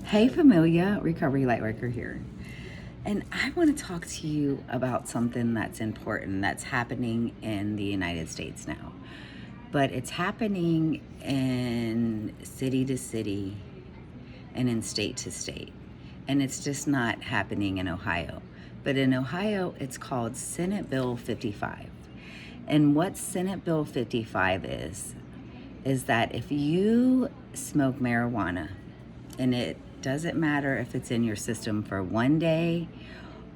Hey Familia, Recovery Lightworker here. And I want to talk to you about something that's important that's happening in the United States now. But it's happening in city to city and in state to state. And it's just not happening in Ohio. But in Ohio, it's called Senate Bill 55. And what Senate Bill 55 is that if you smoke marijuana, and it doesn't matter if it's in your system for 1 day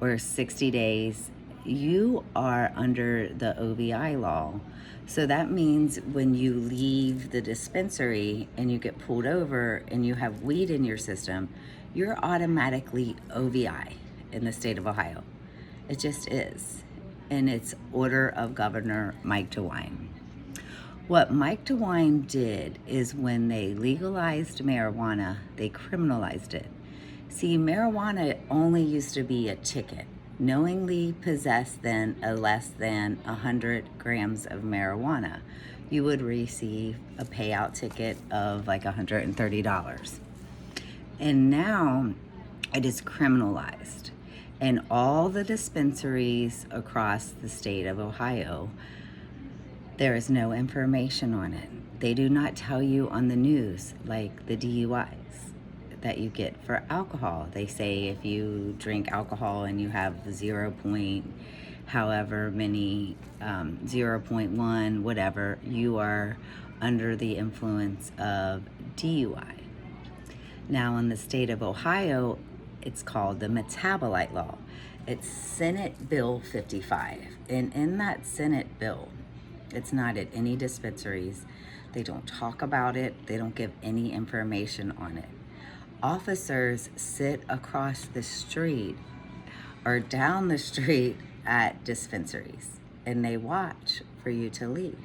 or 60 days, you are under the OVI law. So that means when you leave the dispensary and you get pulled over and you have weed in your system, you're automatically OVI in the state of Ohio. It just is. And it's order of Governor Mike DeWine. What Mike DeWine did is when they legalized marijuana, they criminalized it. See, marijuana only used to be a ticket. Knowingly possess then a less than 100 grams of marijuana, you would receive a payout ticket of like $130. And now it is criminalized. And all the dispensaries across the state of Ohio, there is no information on it. They do not tell you on the news, like the DUIs that you get for alcohol. They say if you drink alcohol and you have 0. However many, 0.1, whatever, you are under the influence of DUI. Now in the state of Ohio, it's called the metabolite law. It's Senate Bill 55. And in that Senate bill, it's not at any dispensaries. They don't talk about it. They don't give any information on it. Officers sit across the street or down the street at dispensaries and they watch for you to leave.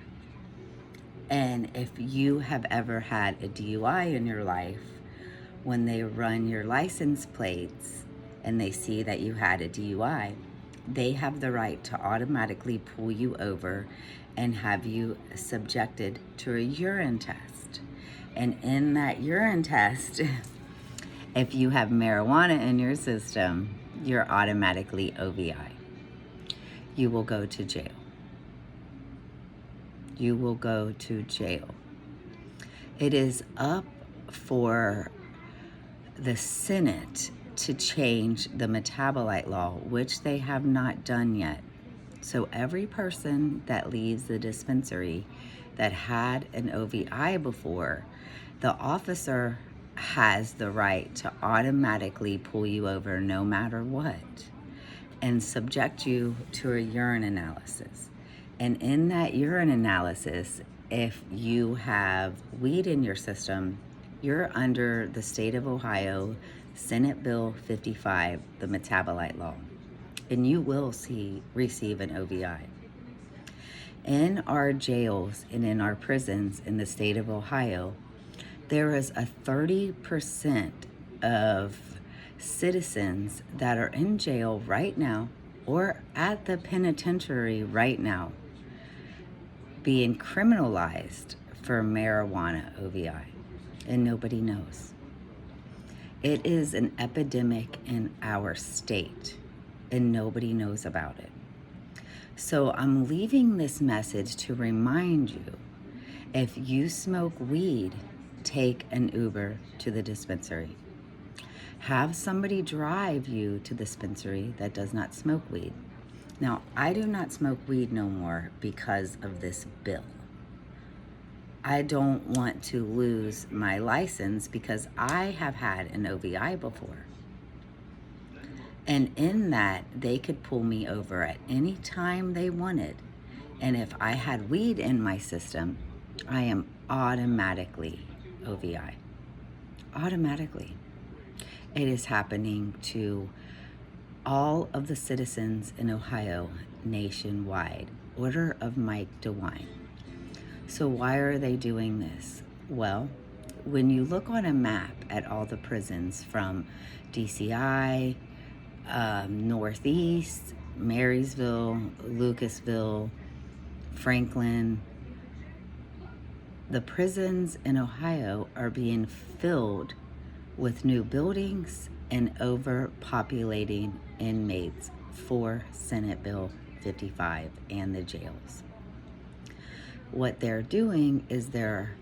And if you have ever had a DUI in your life, when they run your license plates and they see that you had a DUI, they have the right to automatically pull you over and have you subjected to a urine test. And in that urine test, if you have marijuana in your system, you're automatically OVI. You will go to jail. You will go to jail. It is up for the Senate to change the metabolite law, which they have not done yet. So every person that leaves the dispensary that had an OVI before, the officer has the right to automatically pull you over no matter what and subject you to a urine analysis. And in that urine analysis, if you have weed in your system, you're under the state of Ohio Senate Bill 55, the metabolite law, and you will receive an OVI. In our jails and in our prisons in the state of Ohio, there is a 30% of citizens that are in jail right now or at the penitentiary right now being criminalized for marijuana OVI, and nobody knows. It is an epidemic in our state, and nobody knows about it. So I'm leaving this message to remind you, if you smoke weed, take an Uber to the dispensary. Have somebody drive you to the dispensary that does not smoke weed. Now, I do not smoke weed no more because of this bill. I don't want to lose my license because I have had an OVI before. And in that, they could pull me over at any time they wanted. And if I had weed in my system, I am automatically OVI. Automatically. It is happening to all of the citizens in Ohio nationwide. Order of Mike DeWine. So why are they doing this? Well, when you look on a map at all the prisons from DCI, Northeast, Marysville, Lucasville, Franklin, the prisons in Ohio are being filled with new buildings and overpopulating inmates for Senate Bill 55 and the jails. What they're doing is they're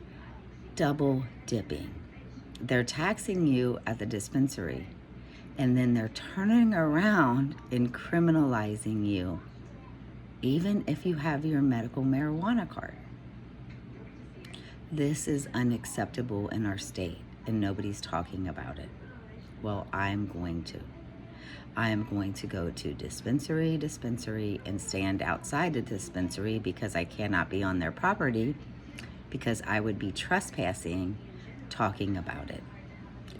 double dipping. They're taxing you at the dispensary, and then they're turning around and criminalizing you, even if you have your medical marijuana card. This is unacceptable in our state, and nobody's talking about it. Well, I'm going to. I am going to go to dispensary, and stand outside the dispensary because I cannot be on their property, because I would be trespassing talking about it.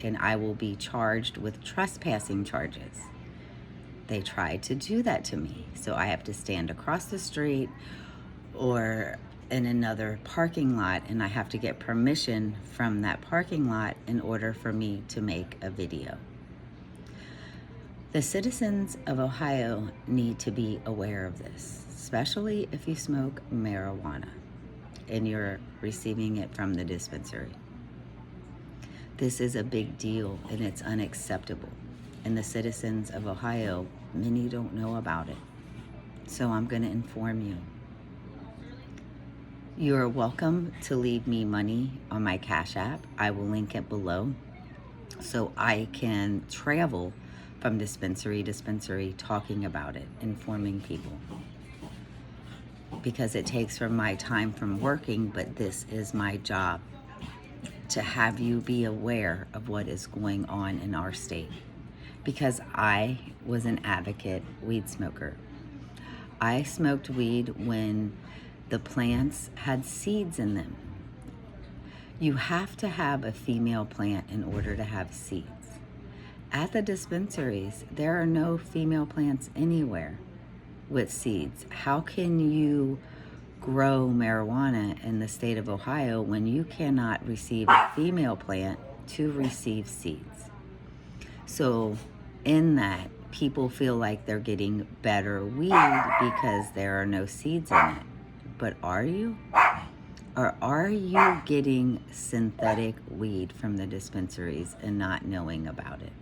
And I will be charged with trespassing charges. They tried to do that to me. So I have to stand across the street or in another parking lot, and I have to get permission from that parking lot in order for me to make a video. The citizens of Ohio need to be aware of this, especially if you smoke marijuana and you're receiving it from the dispensary. This is a big deal, and it's unacceptable. And the citizens of Ohio, many don't know about it. So I'm going to inform you. You are welcome to leave me money on my Cash App. I will link it below so I can travel from dispensary to dispensary talking about it, informing people. Because it takes from my time from working, but this is my job, to have you be aware of what is going on in our state. Because I was an advocate weed smoker. I smoked weed when the plants had seeds in them. You have to have a female plant in order to have seeds. At the dispensaries, there are no female plants anywhere with seeds. How can you grow marijuana in the state of Ohio when you cannot receive a female plant to receive seeds? So in that, people feel like they're getting better weed because there are no seeds in it. But are you? Or are you getting synthetic weed from the dispensaries and not knowing about it?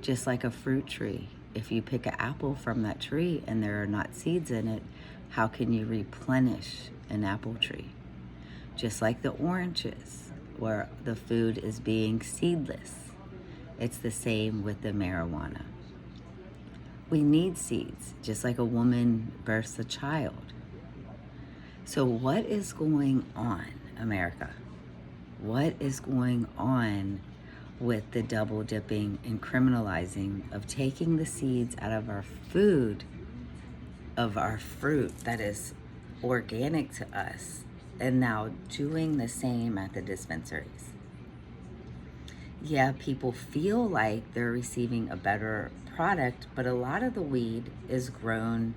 Just like a fruit tree. If you pick an apple from that tree and there are not seeds in it, how can you replenish an apple tree? Just like the oranges, where the food is being seedless. It's the same with the marijuana. We need seeds, just like a woman births a child. So what is going on, America? What is going on with the double dipping and criminalizing of taking the seeds out of our food, of our fruit that is organic to us, and now doing the same at the dispensaries? Yeah, people feel like they're receiving a better product, but a lot of the weed is grown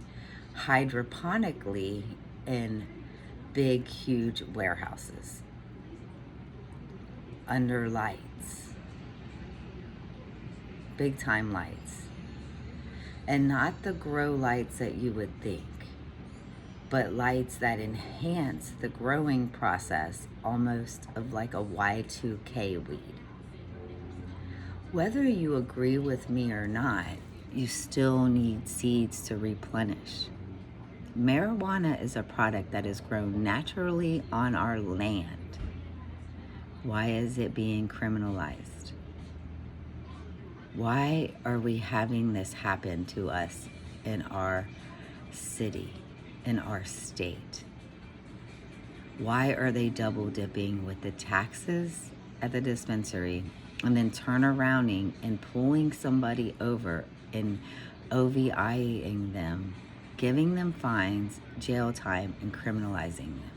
hydroponically in big, huge warehouses under lights, big time lights, and not the grow lights that you would think, but lights that enhance the growing process, almost of like a Y2K weed. Whether you agree with me or not, you still need seeds to replenish. Marijuana is a product that is grown naturally on our land. Why is it being criminalized? Why are we having this happen to us in our city, in our state? Why are they double dipping with the taxes at the dispensary and then turn around and pulling somebody over and OVIing them, giving them fines, jail time, and criminalizing them?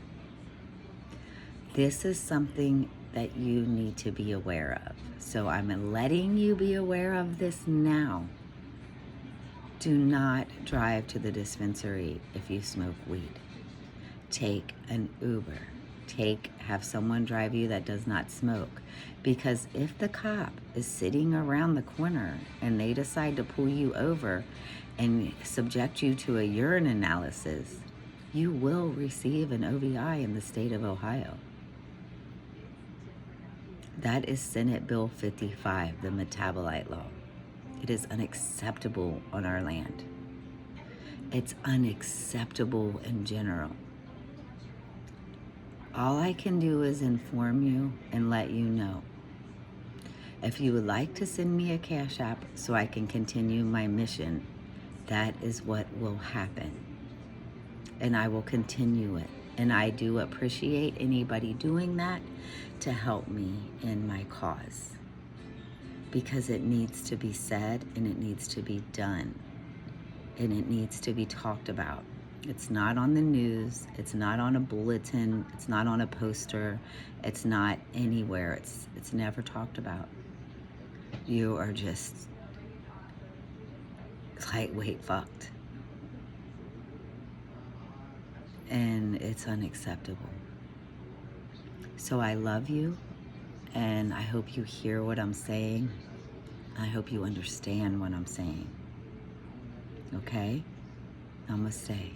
This is something that you need to be aware of. So I'm letting you be aware of this now. Do not drive to the dispensary if you smoke weed. Take an Uber. Have someone drive you that does not smoke. Because if the cop is sitting around the corner and they decide to pull you over and subject you to a urine analysis, you will receive an OVI in the state of Ohio. That is Senate Bill 55, the metabolite law. It is unacceptable on our land. It's unacceptable in general. All I can do is inform you and let you know. If you would like to send me a Cash App so I can continue my mission, that is what will happen. And I will continue it. And I do appreciate anybody doing that to help me in my cause. Because it needs to be said and it needs to be done. And it needs to be talked about. It's not on the news. It's not on a bulletin. It's not on a poster. It's not anywhere. It's never talked about. You are just lightweight fucked. And it's unacceptable. So I love you, and I hope you hear what I'm saying. I hope you understand what I'm saying. Okay? Namaste.